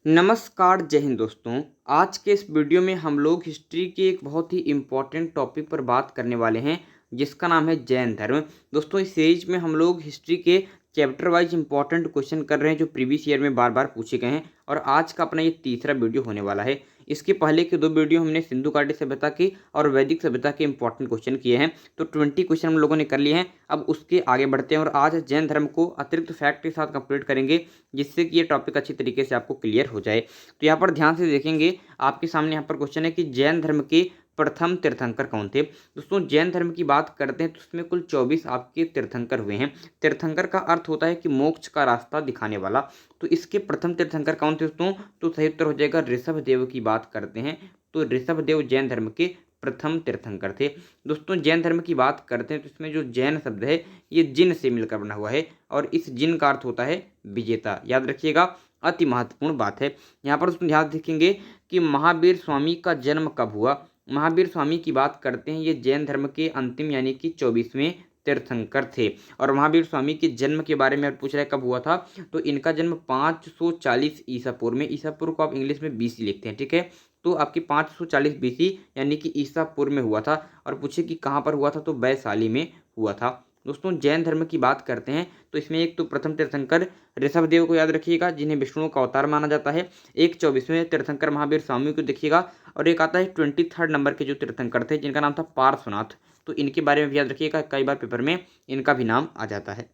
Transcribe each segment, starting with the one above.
नमस्कार, जय हिंद दोस्तों। आज के इस वीडियो में हम लोग हिस्ट्री के एक बहुत ही इम्पोर्टेंट टॉपिक पर बात करने वाले हैं, जिसका नाम है जैन धर्म। दोस्तों, इस सीरीज में हम लोग हिस्ट्री के चैप्टर वाइज इंपॉर्टेंट क्वेश्चन कर रहे हैं जो प्रीवियस ईयर में बार बार पूछे गए हैं, और आज का अपना ये तीसरा वीडियो होने वाला है। इसके पहले के दो वीडियो हमने सिंधु घाटी सभ्यता की और वैदिक सभ्यता के इंपॉर्टेंट क्वेश्चन किए हैं, तो 20 क्वेश्चन हम लोगों ने कर लिए हैं। अब उसके आगे बढ़ते हैं और आज जैन धर्म को अतिरिक्त फैक्ट के साथ कंप्लीट करेंगे, जिससे कि ये टॉपिक अच्छी तरीके से आपको क्लियर हो जाए। तो यहाँ पर ध्यान से देखेंगे, आपके सामने यहाँ पर क्वेश्चन है कि जैन धर्म के प्रथम तीर्थंकर कौन थे। दोस्तों, जैन धर्म की बात करते हैं तो उसमें कुल 24 आपके तीर्थंकर हुए हैं। तीर्थंकर का अर्थ होता है कि मोक्ष का रास्ता दिखाने वाला। तो इसके प्रथम तीर्थंकर कौन थे दोस्तों? तो सही उत्तर हो जाएगा ऋषभ देव की बात करते हैं। तो ऋषभ देव जैन धर्म के प्रथम तीर्थंकर थे। दोस्तों, जैन धर्म की बात करते हैं तो इसमें जो जैन शब्द है ये जिन से मिलकर बना हुआ है, और इस जिन का अर्थ होता है विजेता। याद रखिएगा, अति महत्वपूर्ण बात है। यहाँ पर उसमें ध्यान देखेंगे कि महावीर स्वामी का जन्म कब हुआ। महावीर स्वामी की बात करते हैं, ये जैन धर्म के अंतिम यानी कि 24वें तीर्थंकर थे। और महावीर स्वामी के जन्म के बारे में पूछ रहा है कब हुआ था, तो इनका जन्म 540 ईसा पूर्व में, ईसा पूर्व को आप इंग्लिश में बीसी लिखते हैं, ठीक है। तो आपकी 540 बीसी यानी कि ईसा पूर्व में हुआ था। और पूछे कि कहाँ पर हुआ था, तो वैशाली में हुआ था। दोस्तों, जैन धर्म की बात करते हैं तो इसमें एक तो प्रथम तीर्थंकर ऋषभ देव को याद रखिएगा, जिन्हें विष्णु का अवतार माना जाता है। एक 24वें तीर्थंकर महावीर स्वामी को देखिएगा, और एक आता है 23rd नंबर के जो तीर्थंकर थे, जिनका नाम था पार्श्वनाथ। तो इनके बारे में भी याद रखिएगा, कई बार पेपर में इनका भी नाम आ जाता है।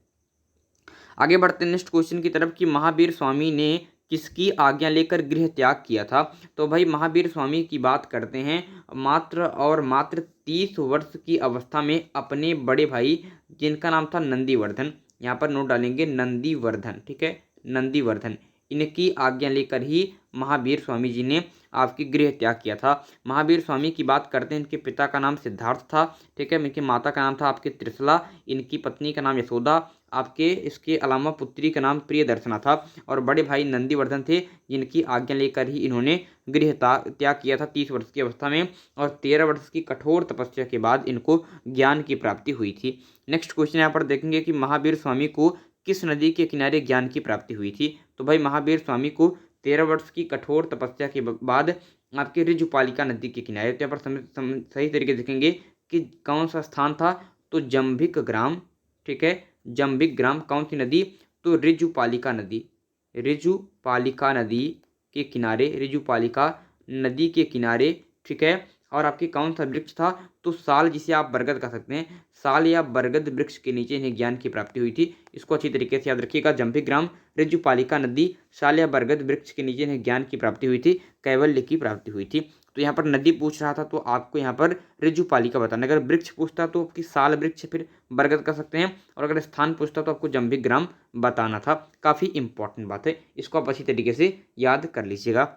आगे बढ़ते हैं नेक्स्ट क्वेश्चन की तरफ कि महावीर स्वामी ने किसकी आज्ञा लेकर गृह त्याग किया था। तो भाई, महावीर स्वामी की बात करते हैं, मात्र 30 वर्ष की अवस्था में अपने बड़े भाई, जिनका नाम था नंदीवर्धन, यहाँ पर नोट डालेंगे नंदीवर्धन, ठीक है, नंदीवर्धन, इनकी आज्ञा लेकर ही महावीर स्वामी जी ने आपकी गृह त्याग किया था। महावीर स्वामी की बात करते हैं, इनके पिता का नाम सिद्धार्थ था, ठीक है। इनकी माता का नाम था आपके त्रिशला, इनकी पत्नी का नाम यशोदा, आपके इसके अलावा पुत्री का नाम प्रियदर्शना था, और बड़े भाई नंदीवर्धन थे, जिनकी आज्ञा लेकर ही इन्होंने गृह त्याग किया था 30 वर्ष की अवस्था में। और 13 वर्ष की कठोर तपस्या के बाद इनको ज्ञान की प्राप्ति हुई थी। नेक्स्ट क्वेश्चन यहाँ पर देखेंगे कि महावीर स्वामी को किस नदी के किनारे ज्ञान की प्राप्ति हुई थी। तो भाई, महावीर स्वामी को 13 वर्ष की कठोर तपस्या के बाद आपके ऋजुपालिका नदी के किनारे, तो यहाँ पर सही तरीके देखेंगे कि कौन सा स्थान था, तो जंभिक ग्राम, ठीक है, जंभिक ग्राम। कौन सी नदी, तो ऋजुपालिका नदी, ऋजुपालिका नदी के किनारे, ऋजुपालिका नदी के किनारे, ठीक है। और आपके कौन सा वृक्ष था, तो साल, जिसे आप बरगद कह सकते हैं, साल या बरगद वृक्ष के नीचे इन्हें ज्ञान की प्राप्ति हुई थी। इसको अच्छी तरीके से याद रखिएगा, जंभिक ग्राम, ऋजुपालिका नदी, साल या बरगद वृक्ष के नीचे इन्हें ज्ञान की प्राप्ति हुई थी, कैवल्य की प्राप्ति हुई थी। तो यहाँ पर नदी पूछ रहा था तो आपको यहाँ पर ऋजुपालिका बताना, अगर वृक्ष पूछता तो आपकी साल वृक्ष फिर बरगद कर सकते हैं, और अगर स्थान पूछता तो आपको जंभिक ग्राम बताना था। काफ़ी इंपॉर्टेंट बात है, इसको आप अच्छी तरीके से याद कर लीजिएगा।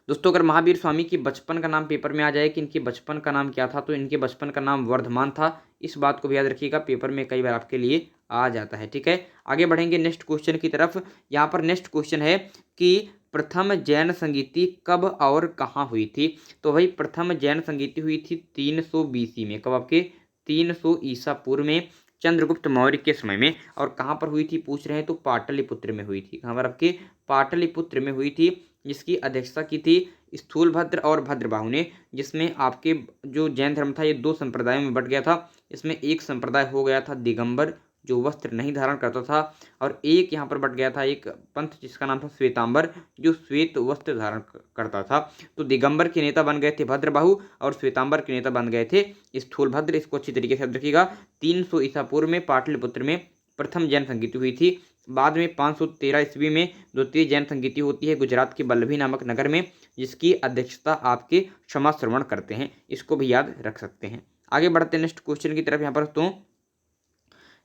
दोस्तों, अगर महावीर स्वामी की बचपन का नाम पेपर में आ जाए कि इनके बचपन का नाम क्या था, तो इनके बचपन का नाम वर्धमान था। इस बात को भी याद रखिएगा, पेपर में कई बार आपके लिए आ जाता है, ठीक है। आगे बढ़ेंगे नेक्स्ट क्वेश्चन की तरफ। यहाँ पर नेक्स्ट क्वेश्चन है कि प्रथम जैन संगीति कब और कहाँ हुई थी। तो भाई, प्रथम जैन संगीति हुई थी 300 BC में। कब? आपके 300 ईसा पूर्व में, चंद्रगुप्त मौर्य के समय में। और कहाँ पर हुई थी पूछ रहे हैं, तो पाटलिपुत्र में हुई थी। कहाँ पर? आपके पाटलिपुत्र में हुई थी, जिसकी अध्यक्षता की थी स्थूलभद्र और भद्रबाहु ने। जिसमें आपके जो जैन धर्म था ये दो संप्रदायों में बट गया था। इसमें एक संप्रदाय हो गया था दिगंबर, जो वस्त्र नहीं धारण करता था, और एक यहाँ पर बट गया था एक पंथ जिसका नाम था श्वेतांबर, जो श्वेत वस्त्र धारण करता था। तो दिगंबर के नेता बन गए थे भद्रबाहु, और श्वेतांबर के नेता बन गए थे स्थूलभद्र। इसको अच्छी तरीके से याद रखिएगा। 300 ईसा पूर्व में पाटलिपुत्र में प्रथम जैन संगीति हुई थी। बाद में 513 ईस्वी में द्वितीय जैन संगीति होती है गुजरात के बल्लभी नामक नगर में, जिसकी अध्यक्षता आपके क्षमा श्रवण करते हैं। इसको भी याद रख सकते हैं। आगे बढ़ते हैं नेक्स्ट क्वेश्चन की तरफ।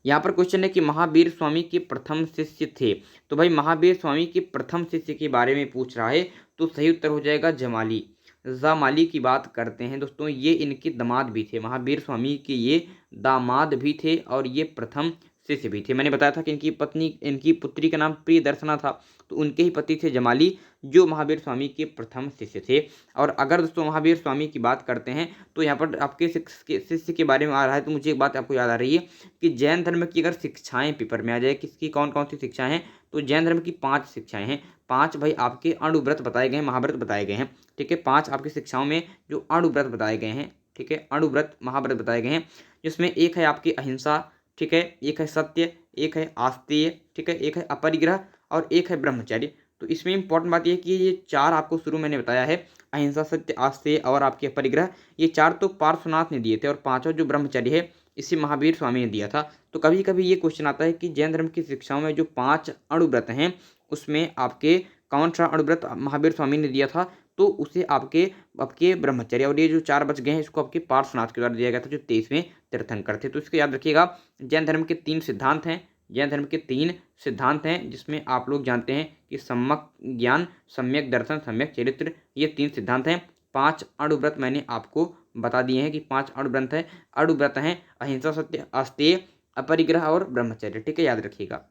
यहाँ पर क्वेश्चन है कि महावीर स्वामी के प्रथम शिष्य थे। तो भाई, महावीर स्वामी के प्रथम शिष्य के बारे में पूछ रहा है, तो सही उत्तर हो जाएगा जमाली। जामाली की बात करते हैं दोस्तों, ये इनके दामाद भी थे, महावीर स्वामी के ये दामाद भी थे, और ये प्रथम शिष्य भी थे। मैंने बताया था कि इनकी पुत्री का नाम प्रियदर्शना था, तो उनके ही पति थे जमाली, जो महावीर स्वामी के प्रथम शिष्य थे। और अगर दोस्तों महावीर स्वामी की बात करते हैं तो यहाँ पर आपके शिष्य के बारे में आ रहा है, तो मुझे एक बात आपको याद आ रही है कि जैन धर्म की अगर शिक्षाएं पेपर में आ जाए, किसकी कौन कौन सी शिक्षाएं हैं, तो जैन धर्म की 5 शिक्षाएं हैं। 5 भाई आपके अणुव्रत बताए गए हैं, महाव्रत बताए गए हैं। ठीक है, 5 आपकी शिक्षाओं में जो अणुव्रत बताए गए हैं, ठीक है, अणुव्रत महाव्रत बताए गए हैं, जिसमें एक है आपकी अहिंसा, ठीक है, एक है सत्य, एक है आस्तेय, ठीक है, एक है अपरिग्रह और एक है ब्रह्मचर्य। तो इसमें इंपॉर्टेंट बात यह है कि ये 4 आपको शुरू मैंने बताया है, अहिंसा, सत्य, आस्तेय और आपके अपरिग्रह, ये 4 तो पार्श्वनाथ ने दिए थे, और 5वां जो ब्रह्मचर्य है इसे महावीर स्वामी ने दिया था। तो कभी कभी ये क्वेश्चन आता है कि जैन धर्म की शिक्षाओं में जो 5 अणुव्रत हैं उसमें आपके कौन सा अणुव्रत महावीर स्वामी ने दिया था, तो उसे आपके आपके ब्रह्मचर्य, और ये जो 4 बच गए हैं इसको आपके पार्श्वनाथ के द्वारा दिया गया था, जो 23वें तीर्थंकर थे। तो इसको याद रखिएगा। जैन धर्म के 3 सिद्धांत हैं, जैन धर्म के 3 सिद्धांत हैं, जिसमें आप लोग जानते हैं कि सम्यक ज्ञान, सम्यक दर्शन, सम्यक चरित्र, ये 3 सिद्धांत हैं। 5 अणुव्रत मैंने आपको बता दिए हैं कि 5 अणुव्रत हैं अहिंसा, सत्य, आस्तेय, अपरिग्रह और ब्रह्मचर्य। ठीक है, याद रखिएगा।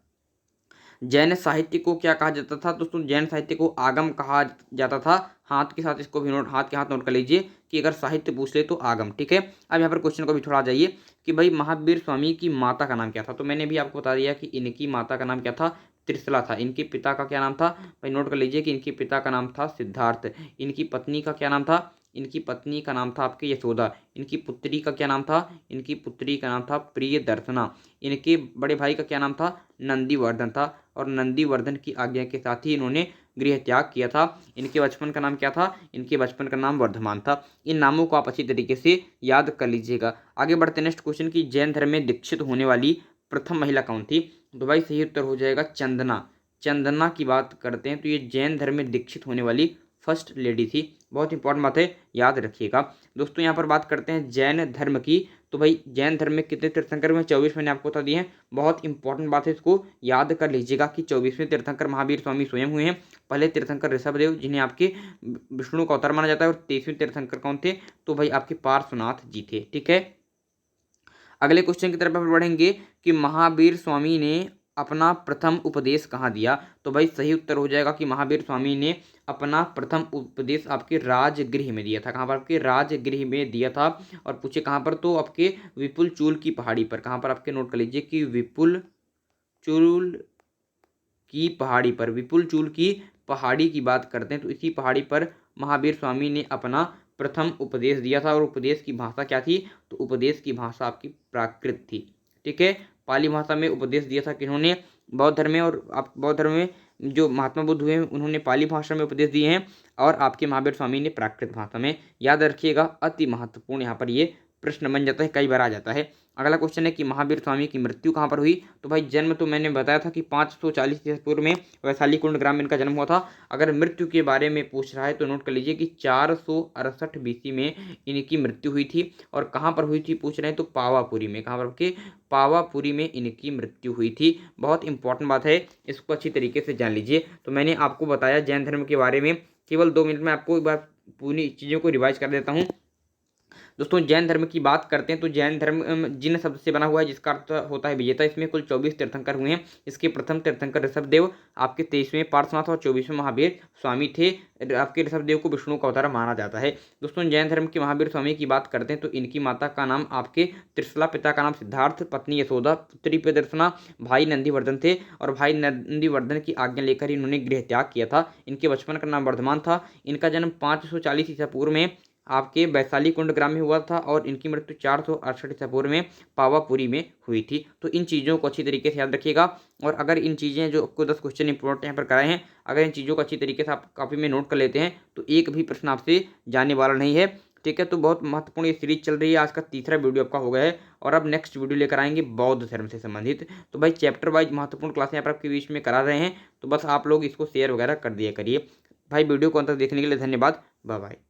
जैन साहित्य को क्या कहा जाता था दोस्तों? जैन साहित्य को आगम कहा जाता था। हाथ के साथ इसको भी हाथ के हाथ नोट कर लीजिए कि अगर साहित्य पूछ ले तो आगम। ठीक है, अब यहाँ पर क्वेश्चन को भी थोड़ा आ जाइए कि भाई महावीर स्वामी की माता का नाम क्या था। तो मैंने भी आपको बता दिया कि इनकी माता का नाम क्या था, त्रिशला था। इनके पिता का क्या नाम था, भाई नोट कर लीजिए कि इनके पिता का नाम था सिद्धार्थ। इनकी पत्नी का क्या नाम था, इनकी पत्नी का नाम था आपके यशोदा। इनकी पुत्री का क्या नाम था, इनकी पुत्री का नाम था प्रियदर्शना। इनके बड़े भाई का क्या नाम था, नंदीवर्धन था, और नंदीवर्धन की आज्ञा के साथ ही इन्होंने गृह त्याग किया था। इनके बचपन का नाम क्या था, इनके बचपन का नाम वर्धमान था। इन नामों को आप अच्छी तरीके से याद कर लीजिएगा। आगे बढ़ते नेक्स्ट क्वेश्चन की, जैन धर्म में दीक्षित होने वाली प्रथम महिला कौन थी? तो भाई सही उत्तर हो जाएगा चंदना। चंदना की बात करते हैं तो ये जैन धर्म में दीक्षित होने वाली फर्स्ट लेडी थी। बहुत इंपॉर्टेंट बात है, याद रखिएगा। दोस्तों यहाँ पर बात करते हैं जैन धर्म की, तो भाई जैन धर्म में कितने तीर्थंकर हुए? 24 मैंने आपको बता दिए हैं। बहुत इंपॉर्टेंट बात है, इसको याद कर लीजिएगा कि 24वें तीर्थंकर महावीर स्वामी स्वयं हुए हैं। पहले तीर्थंकर ऋषभदेव, जिन्हें आपके विष्णु का अवतार माना जाता है, और 23वें तीर्थंकर कौन थे? तो भाई आपके पार्श्वनाथ जी थे। ठीक है, अगले क्वेश्चन की तरफ बढ़ेंगे कि महावीर स्वामी ने अपना प्रथम उपदेश कहाँ दिया? तो भाई सही उत्तर हो जाएगा कि महावीर स्वामी ने अपना प्रथम उपदेश आपके राजगृह में दिया था। कहाँ पर? आपके राजगृह में दिया था। और पूछे कहाँ पर? तो आपके विपुल चूल की पहाड़ी पर। कहाँ पर? आपके नोट कर लीजिए कि विपुल चूल की पहाड़ी पर। विपुल चूल की पहाड़ी की बात करते हैं तो इसी पहाड़ी पर महावीर स्वामी ने अपना प्रथम उपदेश दिया था। और उपदेश की भाषा क्या थी? तो उपदेश की भाषा आपकी प्राकृत थी। ठीक है, पाली भाषा में उपदेश दिया था किन्होंने? बौद्ध धर्म में। और आप बौद्ध धर्म में जो महात्मा बुद्ध हुए हैं उन्होंने पाली भाषा में उपदेश दिए हैं, और आपके महावीर स्वामी ने प्राकृत भाषा में। याद रखिएगा, अति महत्वपूर्ण यहाँ पर ये प्रश्न बन जाता है, कई बार आ जाता है। अगला क्वेश्चन है कि महावीर स्वामी की मृत्यु कहाँ पर हुई? तो भाई जन्म तो मैंने बताया था कि 540 ईसा पूर्व में वैशाली कुंड ग्राम में इनका जन्म हुआ था। अगर मृत्यु के बारे में पूछ रहा है तो नोट कर लीजिए कि 468 बीसी में इनकी मृत्यु हुई थी। और कहाँ पर हुई थी पूछ रहे हैं तो पावापुरी में। कहाँ पर? के पावापुरी में इनकी मृत्यु हुई थी। बहुत इंपॉर्टेंट बात है, इसको अच्छी तरीके से जान लीजिए। तो मैंने आपको बताया जैन धर्म के बारे में, केवल 2 मिनट में आपको एक बार पूरी चीज़ों को रिवाइज कर देता हूँ। दोस्तों जैन धर्म की बात करते हैं तो जैन धर्म जिन शब्द से बना हुआ है, जिसका अर्थ होता है विजेता। इसमें कुल 24 तीर्थंकर हुए हैं। इसके प्रथम तीर्थंकर ऋषभदेव आपके 23वें पार्श्वनाथ और 24वें महावीर स्वामी थे। आपके ऋषभदेव को विष्णु का अवतार माना जाता है। दोस्तों जैन धर्म के महावीर स्वामी की बात करते हैं तो इनकी माता का नाम आपके त्रिशला, पिता का नाम सिद्धार्थ, पत्नी यशोदा, पुत्री प्रियदर्शना, भाई नंदीवर्धन थे। और भाई नंदीवर्धन की आज्ञा लेकर इन्होंने गृह त्याग किया था। इनके बचपन का नाम वर्धमान था। इनका जन्म 540 ईसा पूर्व में आपके वैशाली कुंड ग्राम में हुआ था, और इनकी मृत्यु 468 ईसा पूर्व में पावापुरी में हुई थी। तो इन चीज़ों को अच्छी तरीके से याद रखिएगा। और अगर इन चीज़ें जो आपको 10 क्वेश्चन इंपॉर्टेंट यहाँ पर कराए हैं, अगर इन चीज़ों को अच्छी तरीके से आप कॉपी में नोट कर लेते हैं तो एक भी प्रश्न आपसे जाने वाला नहीं है। ठीक है, तो बहुत महत्वपूर्ण ये सीरीज चल रही है। आज का तीसरा वीडियो आपका हो गया है, और अब नेक्स्ट वीडियो लेकर आएंगे बौद्ध धर्म से संबंधित। तो भाई चैप्टर वाइज महत्वपूर्ण क्लास यहाँ पर आपके बीच में करा रहे हैं, तो बस आप लोग इसको शेयर वगैरह कर दिया करिए। भाई वीडियो को अंत तक देखने के लिए धन्यवाद। Bye bye.